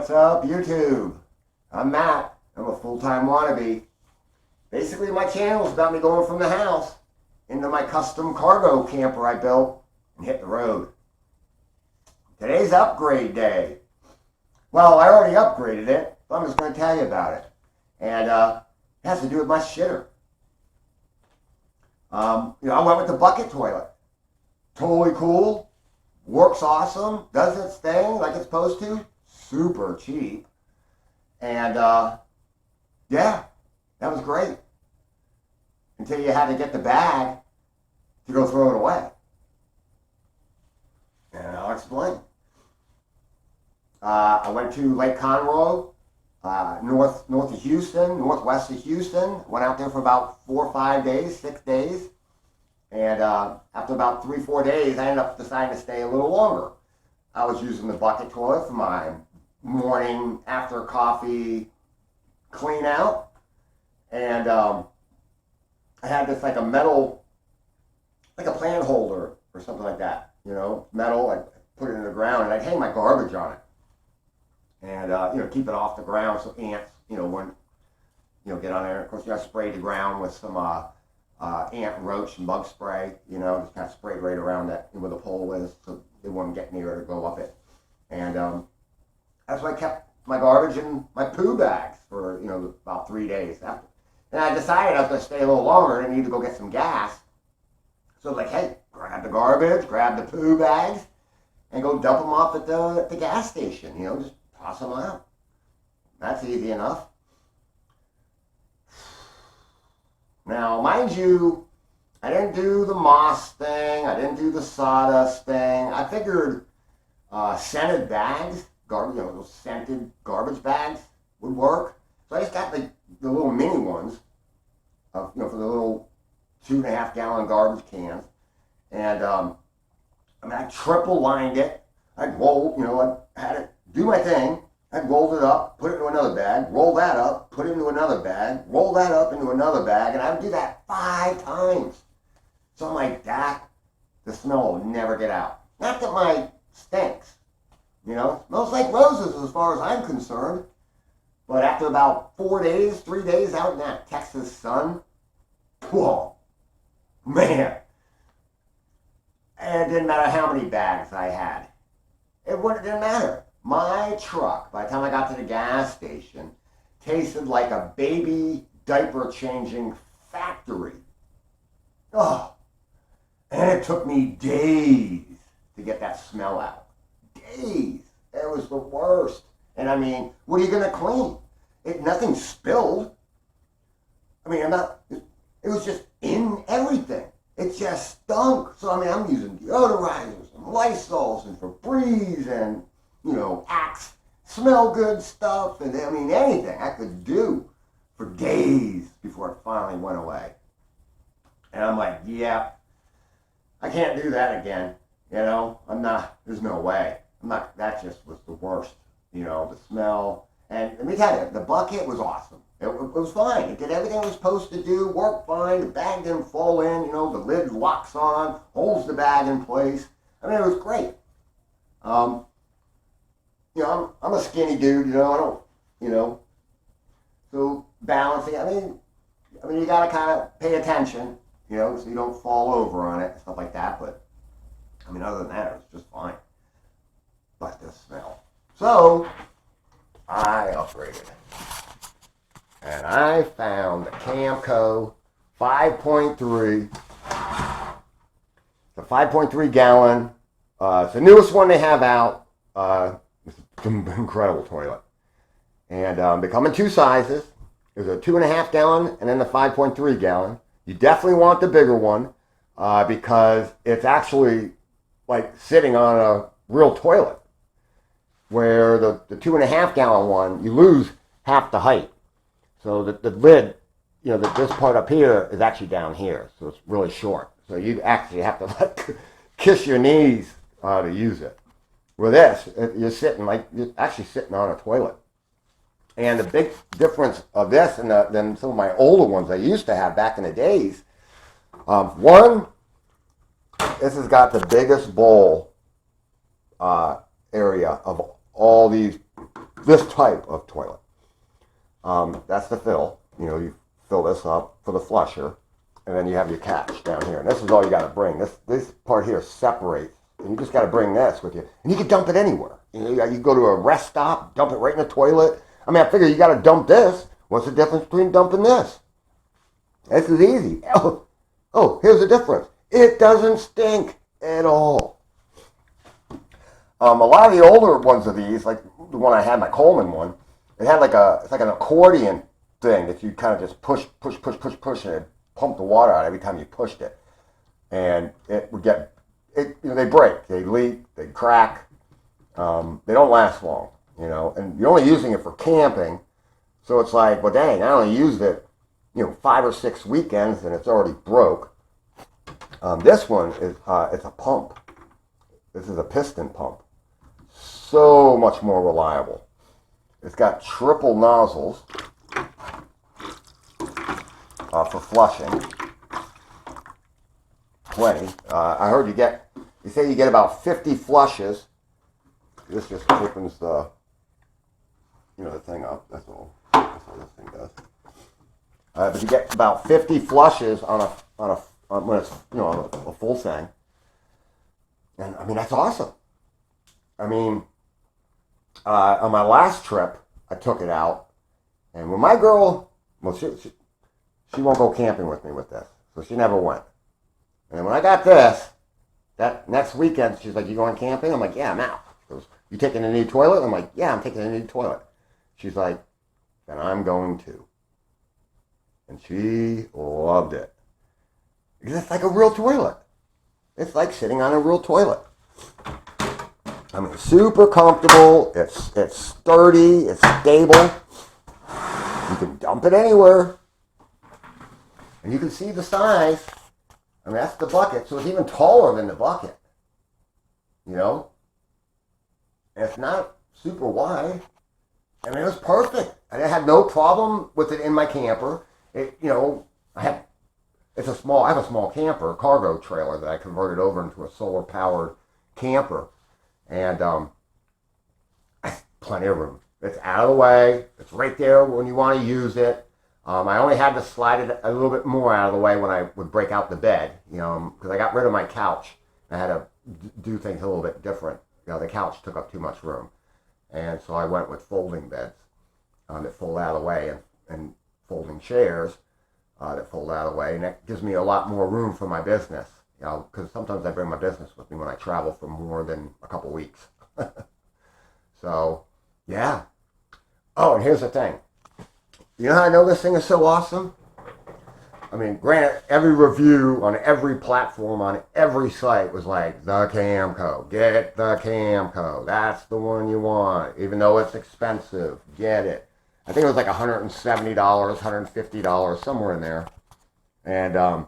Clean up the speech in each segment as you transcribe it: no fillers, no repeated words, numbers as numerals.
What's up, YouTube? I'm Matt. I'm a full-time wannabe. Basically, my channel is about me going from the house into my custom cargo camper I built and hit the road. Today's upgrade day. Well, I already upgraded it, but I'm just going to tell you about it. And it has to do with my shitter. I went with the bucket toilet. Totally cool. Works awesome. Does its thing like it's supposed to. Super cheap. And yeah, that was great. Until you had to get the bag to go throw it away. And I'll explain. I went to Lake Conroe, northwest of Houston. Went out there for about 4 or 5 days, 6 days. And after about 3-4 days, I ended up deciding to stay a little longer. I was using the bucket toilet for my morning after coffee clean out. And I had this like a metal, like a plant holder or something like that, metal. I put it in the ground and I'd hang my garbage on it. And, keep it off the ground so ants, wouldn't, get on there. Of course, I sprayed the ground with some ant, roach, and bug spray, just kind of sprayed right around that where the pole is so they wouldn't get near it or go up it. And that's why I kept my garbage in my poo bags for, about 3 days after. And I decided I was going to stay a little longer and I needed to go get some gas. So I was like, hey, grab the garbage, grab the poo bags, and go dump them off at the gas station, just toss them out. That's easy enough. Now, mind you, I didn't do the moss thing. I didn't do the sawdust thing. I figured scented bags, those scented garbage bags would work. So I just got the little mini ones, for the little 2.5 gallon garbage cans. And I triple lined it. I'd roll, I had it do my thing. I'd rolled it up, put it into another bag, roll that up, put it into another bag, roll that up into another bag, and I would do that 5 times. So I'm like, that, the smell will never get out. Not that mine stinks, smells like roses as far as I'm concerned. But after about 4 days, 3 days out in that Texas sun, whoa, man. And it didn't matter how many bags I had. It didn't matter. My truck, by the time I got to the gas station, tasted like a baby diaper changing factory. Oh, and it took me days to get that smell out. Days. It was the worst. And I mean, what are you going to clean? Nothing spilled. It was just in everything. It just stunk. So, I'm using deodorizers and Lysols and Febreze and, Axe smell good stuff and, anything I could do for days before it finally went away. And I'm like, yeah, I can't do that again. There's no way. That just was the worst, the smell. And let me tell you, the bucket was awesome. It was fine. It did everything it was supposed to do, worked fine. The bag didn't fall in, the lid locks on, holds the bag in place. It was great. I'm a skinny dude, I don't, so balancing, you gotta kind of pay attention, so you don't fall over on it and stuff like that, but, other than that, it was just fine. But the smell. So, I upgraded. And I found the Camco 5.3. It's a 5.3 gallon. It's the newest one they have out. It's an incredible toilet. And they come in 2 sizes. There's a 2.5 gallon and then the 5.3 gallon. You definitely want the bigger one because it's actually like sitting on a real toilet. Where the 2.5 gallon one, you lose half the height. So the lid, this part up here is actually down here. So it's really short. So you actually have to kiss your knees to use it. With this, you're actually sitting on a toilet. And the big difference of this than some of my older ones I used to have back in the days, one, this has got the biggest bowl area of all these this type of toilet. That's the fill. You know, you fill this up for the flusher, and then you have your catch down here. And this is all you got to bring. This part here separates, and you just got to bring this with you. And you can dump it anywhere. You know, you go to a rest stop, dump it right in the toilet. I mean, I figure you got to dump this. What's the difference between dumping this? This is easy. Oh, here's the difference. It doesn't stink at all. A lot of the older ones of these, like the one I had, my Coleman one, it had it's like an accordion thing that you kind of just push, and it pumped the water out every time you pushed it. And it would they break, they leak, they crack. They don't last long, you know, and you're only using it for camping. So it's like, well, dang, I only used it, 5 or 6 weekends and it's already broke. This one is, it's a pump. This is a piston pump. So much more reliable. It's got triple nozzles for flushing. Plenty. I heard you say you get about 50 flushes. This just opens the thing up. That's all this thing does. But you get about 50 flushes on when it's a full thing. And I mean, that's awesome. I mean, on my last trip, I took it out, and when my girl, she won't go camping with me with this, so she never went. And then when I got this, that next weekend, she's like, "You going camping?" I'm like, "Yeah, I'm out." She goes, "You taking a new toilet?" I'm like, "Yeah, I'm taking a new toilet." She's like, "Then I'm going too." And she loved it. Because it's like a real toilet. It's like sitting on a real toilet. I mean, super comfortable. It's sturdy. It's stable. You can dump it anywhere. And you can see the size. I mean, that's the bucket. So it's even taller than the bucket. You know? And it's not super wide. I mean, it was perfect. I had no problem with it in my camper. I have a small camper, a cargo trailer that I converted over into a solar powered camper, and plenty of room. It's out of the way. It's right there when you want to use it. I only had to slide it a little bit more out of the way when I would break out the bed, because I got rid of my couch. I had to do things a little bit different. The couch took up too much room, and so I went with folding beds that fold out of the way, and folding chairs that fold out of the way, and that gives me a lot more room for my business, because sometimes I bring my business with me when I travel for more than a couple weeks. So, yeah. Oh, and here's the thing. You know how I know this thing is so awesome? I mean, granted, every review on every platform, on every site was like, the Camco, get the Camco. That's the one you want. Even though it's expensive, get it. I think it was like $170, $150, somewhere in there. And I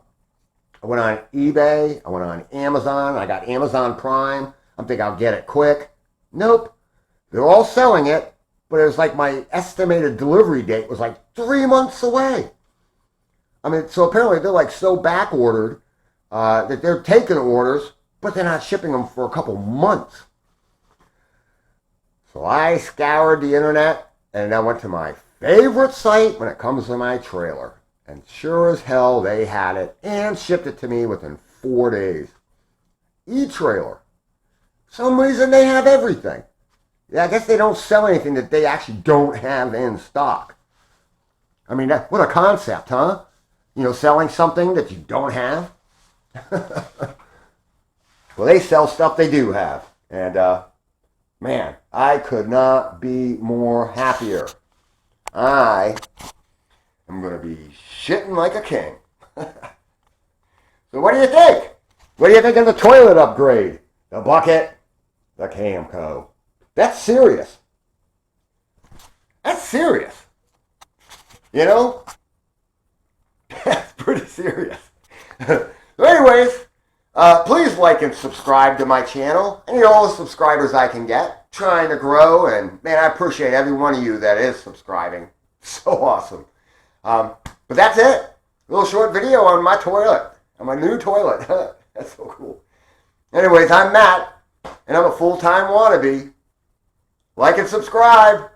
went on eBay, I went on Amazon, I got Amazon Prime. I'm thinking I'll get it quick. Nope. They're all selling it, but it was like my estimated delivery date was like 3 months away. I mean, so apparently they're like so back ordered that they're taking orders, but they're not shipping them for a couple months. So I scoured the internet, and I went to my favorite site when it comes to my trailer. And sure as hell, they had it and shipped it to me within 4 days. E-trailer. For some reason, they have everything. Yeah, I guess they don't sell anything that they actually don't have in stock. I mean, what a concept, huh? Selling something that you don't have. Well, they sell stuff they do have. And, man, I could not be more happier. I am going to be shitting like a king. So what do you think? What do you think of the toilet upgrade? The bucket, the Camco. That's serious. That's serious. That's pretty serious. So anyways, please like and subscribe to my channel. I need all the subscribers I can get. Trying to grow, and man, I appreciate every one of you that is subscribing. So awesome. But that's it. A little short video on my toilet, on my new toilet. That's so cool. Anyways, I'm Matt, and I'm a full-time wannabe. Like and subscribe.